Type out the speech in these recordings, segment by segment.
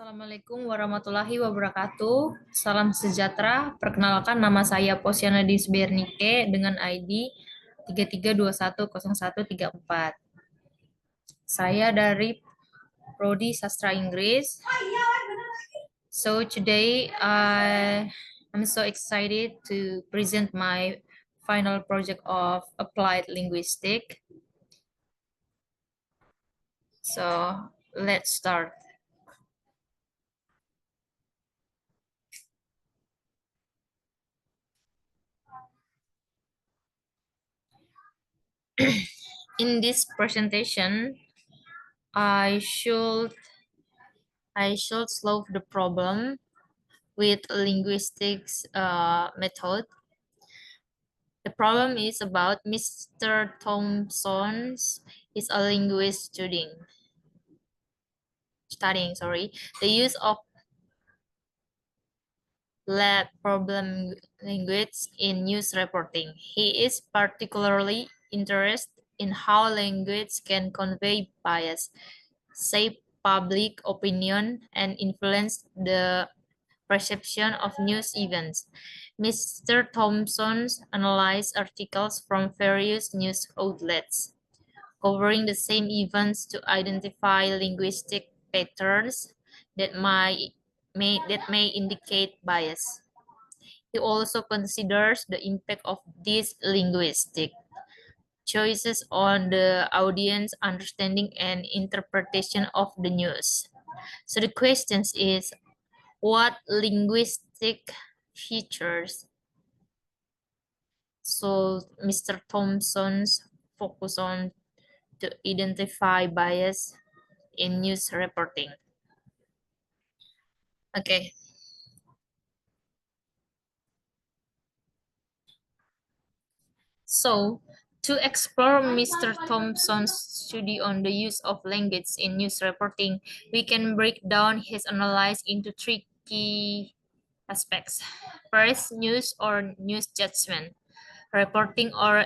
Assalamualaikum warahmatullahi wabarakatuh. Salam sejahtera. Perkenalkan nama saya Posiana Disbernike dengan ID 33210134. Saya dari Prodi Sastra Inggris. So today I'm so excited to present my final project of applied linguistics. So let's start. In this presentation, I should solve the problem with linguistics method. The problem is about Mr. Thompson is a linguist studying the use of lab problem language in news reporting. He is particularly interested in how language can convey bias, shape public opinion, and influence the perception of news events. Mr. Thompson analyzed articles from various news outlets, covering the same events to identify linguistic patterns that may indicate bias. He also considers the impact of these linguistic choices on the audience understanding and interpretation of the news. So the question is, what linguistic features so Mr. Thompson's focus on to identify bias in news reporting? Okay. So, to explore Mr. Thompson's study on the use of language in news reporting, we can break down his analysis into three key aspects. First, news or news judgment, reporting or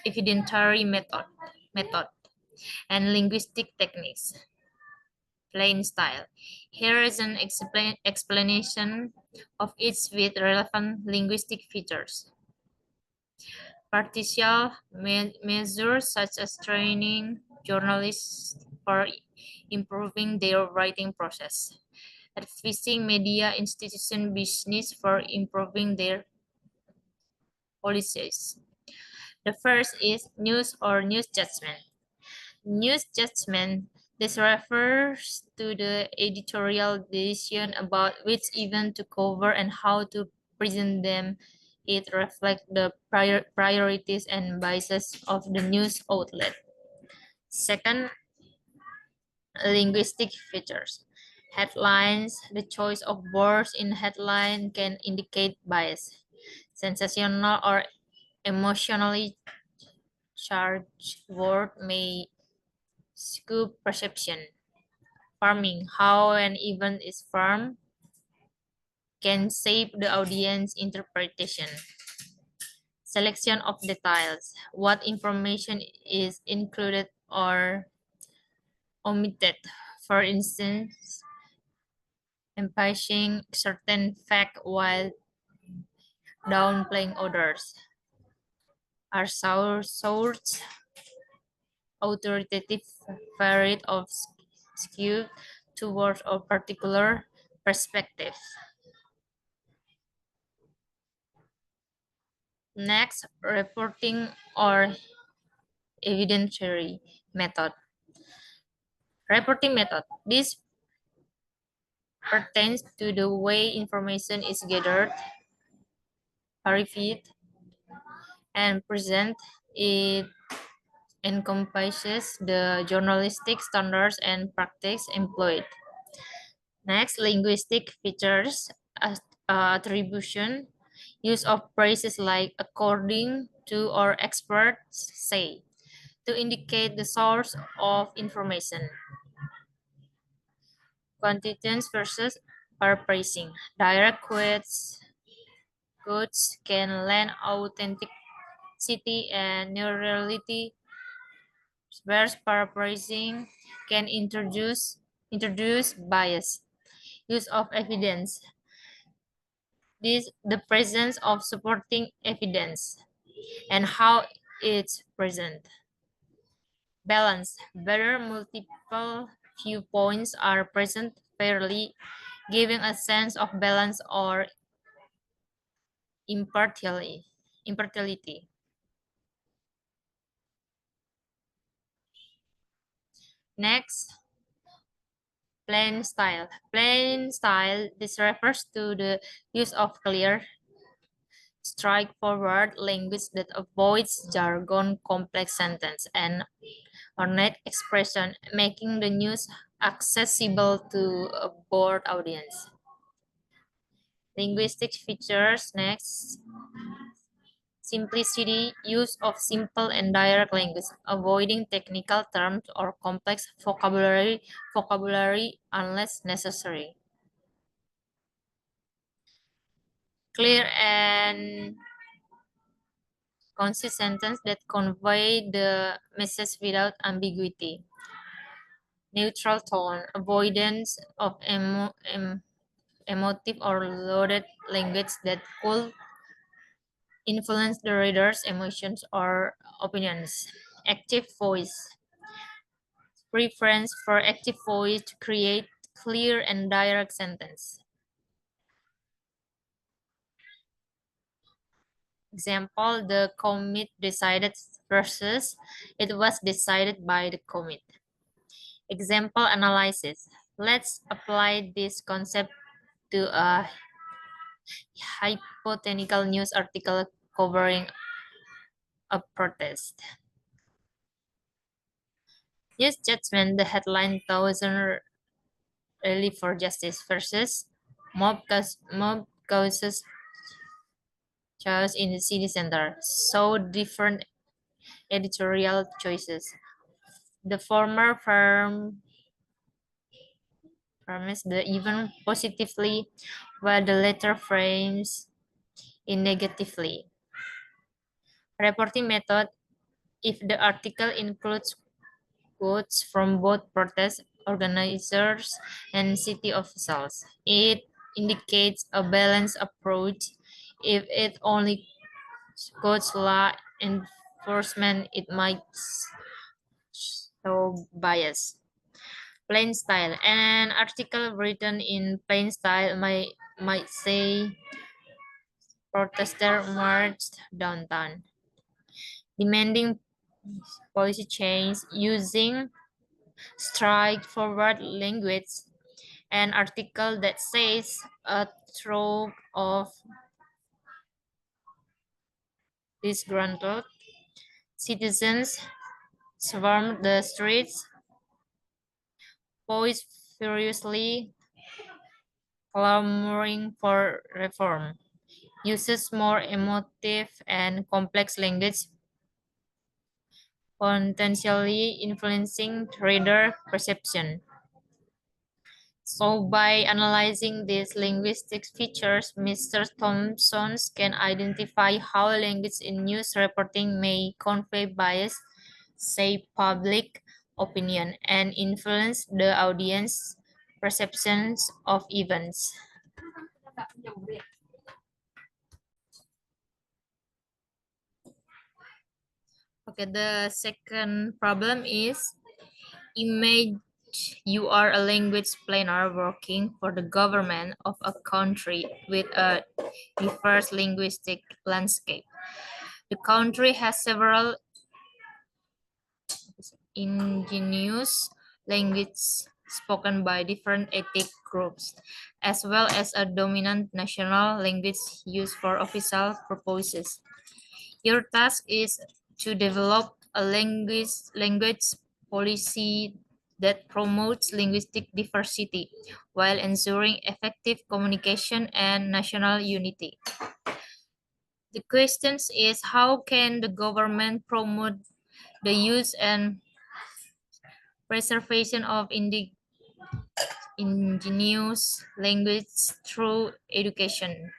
evidentiary method, and linguistic techniques, plain style. Here is an explanation of each with relevant linguistic features. Partial measures such as training journalists for improving their writing process, advising media institution business for improving their policies. The first is news or news judgment. News judgment, this refers to the editorial decision about which event to cover and how to present them. It reflects the priorities and biases of the news outlet. Second, linguistic features. Headlines, the choice of words in headline can indicate bias. Sensational or emotionally charged word may skew perception. Farming, how an event is farmed can shape the audience interpretation. Selection of details, what information is included or omitted. For instance, emphasizing certain fact while downplaying others. Are source authoritative varied of skewed towards a particular perspective. Next, reporting or evidentiary method. Reporting method. This pertains to the way information is gathered, verified, and present. It encompasses the journalistic standards and practice employed. Next, linguistic features, attribution, use of phrases like according to or experts say to indicate the source of information. Quantities versus paraphrasing. Direct quotes can lend authenticity and neurality, whereas paraphrasing can introduce introduce bias. Use of evidence. This the presence of supporting evidence and how it's present. Balance. Whether multiple viewpoints are present fairly, giving a sense of balance or impartiality. Next, plain style. Plain style, this refers to the use of clear, straightforward language that avoids jargon, complex sentence, and ornate expression, making the news accessible to a broad audience. Linguistic features next. Simplicity, use of simple and direct language, avoiding technical terms or complex vocabulary unless necessary. Clear and concise sentence that convey the message without ambiguity. Neutral tone, avoidance of emotive or loaded language that could influence the reader's emotions or opinions. Active voice, preference for active voice to create clear and direct sentence. Example, the commit decided versus it was decided by the commit. Example analysis. Let's apply this concept to a hypothetical news article covering a protest. News judgment, the headline thousand rally for justice versus mob causes chaos in the city center. So different editorial choices. The former frames the event positively, while the latter frames it negatively. Reporting method, if the article includes quotes from both protest organizers and city officials, it indicates a balanced approach. If it only quotes law enforcement, it might show bias. Plain style. An article written in plain style might say protester marched downtown, demanding policy change using straightforward language. An article that says a troop of disgruntled citizens swarmed the streets, voice furiously clamoring for reform, uses more emotive and complex language, potentially influencing reader perception. So by analyzing these linguistic features, Mr. Thompson can identify how language in news reporting may convey bias, shape public opinion, and influence the audience perceptions of events. Okay, the second problem is image you are a language planner working for the government of a country with a diverse linguistic landscape. The country has several indigenous languages spoken by different ethnic groups, as well as a dominant national language used for official purposes. Your task is to develop a language policy that promotes linguistic diversity while ensuring effective communication and national unity. The question is how can the government promote the use and preservation of indigenous language through education?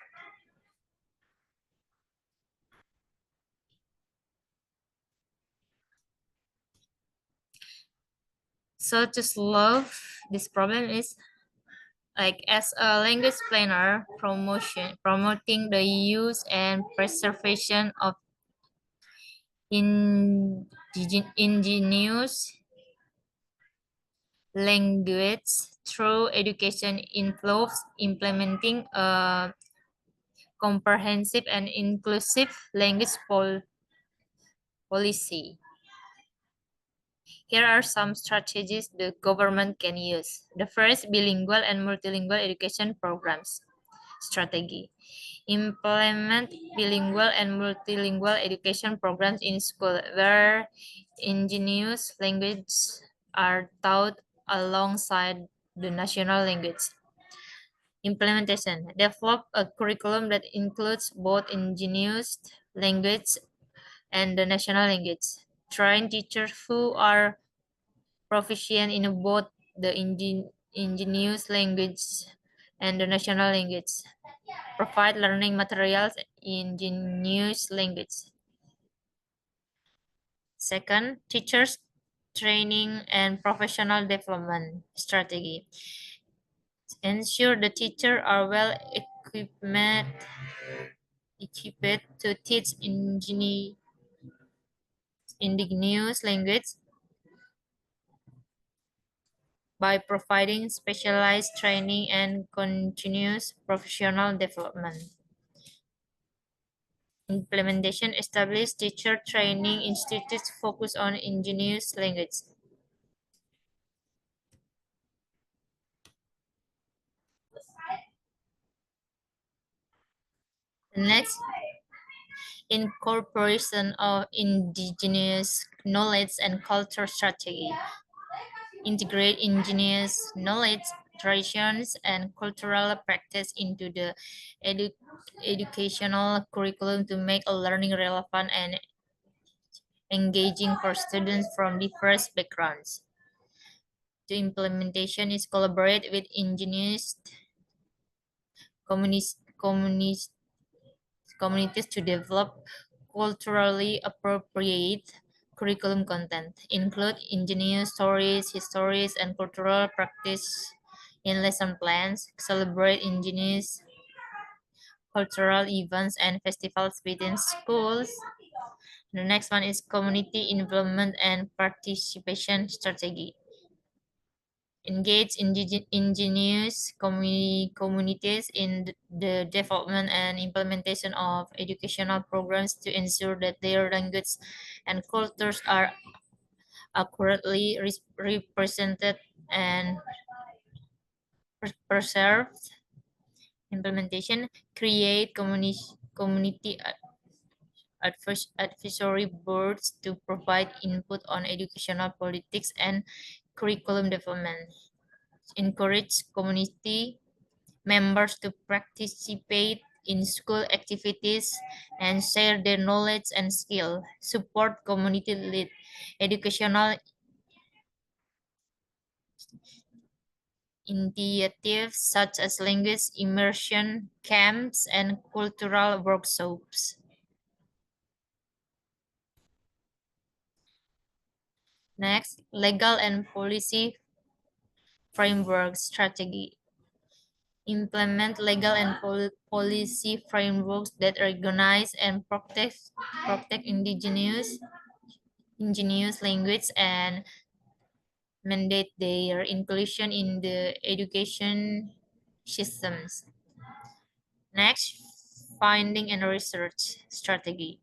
So to solve this problem is like as a language planner, promoting the use and preservation of indigenous language through education involves implementing a comprehensive and inclusive language policy. Here are some strategies the government can use. The first, bilingual and multilingual education programs strategy. Implement bilingual and multilingual education programs in school where indigenous languages are taught alongside the national language. Implementation. Develop a curriculum that includes both indigenous language and the national language. Train teachers who are proficient in both the indigenous language and the national language. Provide learning materials in indigenous language. Second, teachers training and professional development strategy. Ensure the teachers are well equipped to teach indigenous language by providing specialized training and continuous professional development. Implementation establish teacher training institutes focused on indigenous language. The next, incorporation of indigenous knowledge and culture strategy. Integrate indigenous knowledge, traditions, and cultural practice into the educational curriculum to make a learning relevant and engaging for students from diverse backgrounds. The implementation is collaborate with indigenous communities to develop culturally appropriate curriculum content, include indigenous stories, histories, and cultural practice in lesson plans, celebrate indigenous cultural events and festivals within schools. The next one is community involvement and participation strategy. Engage indigenous communities in the development and implementation of educational programs to ensure that their language and cultures are accurately represented and preserved. Implementation, create community advisory boards to provide input on educational politics and curriculum development. Encourage community members to participate in school activities and share their knowledge and skill. Support community-led educational initiatives such as language immersion camps and cultural workshops. Next, legal and policy framework strategy. Implement legal and policy frameworks that recognize and protect indigenous language and mandate their inclusion in the education systems. Next, finding and research strategy.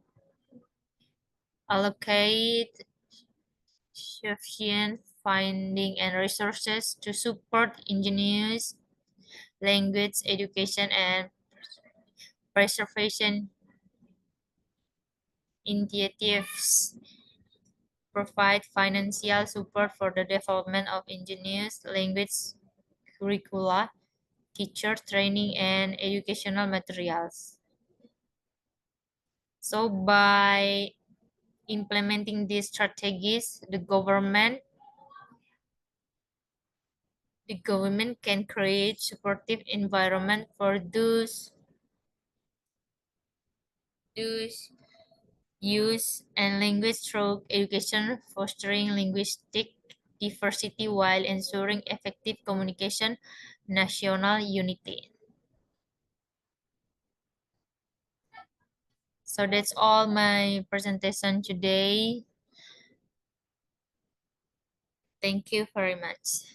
Allocate sufficient funding and resources to support indigenous language education and preservation initiatives. Provide financial support for the development of indigenous language curricula, teacher training, and educational materials. So by implementing these strategies, the government can create supportive environment for those use and language through education, fostering linguistic diversity while ensuring effective communication, national unity. So that's all my presentation today. Thank you very much.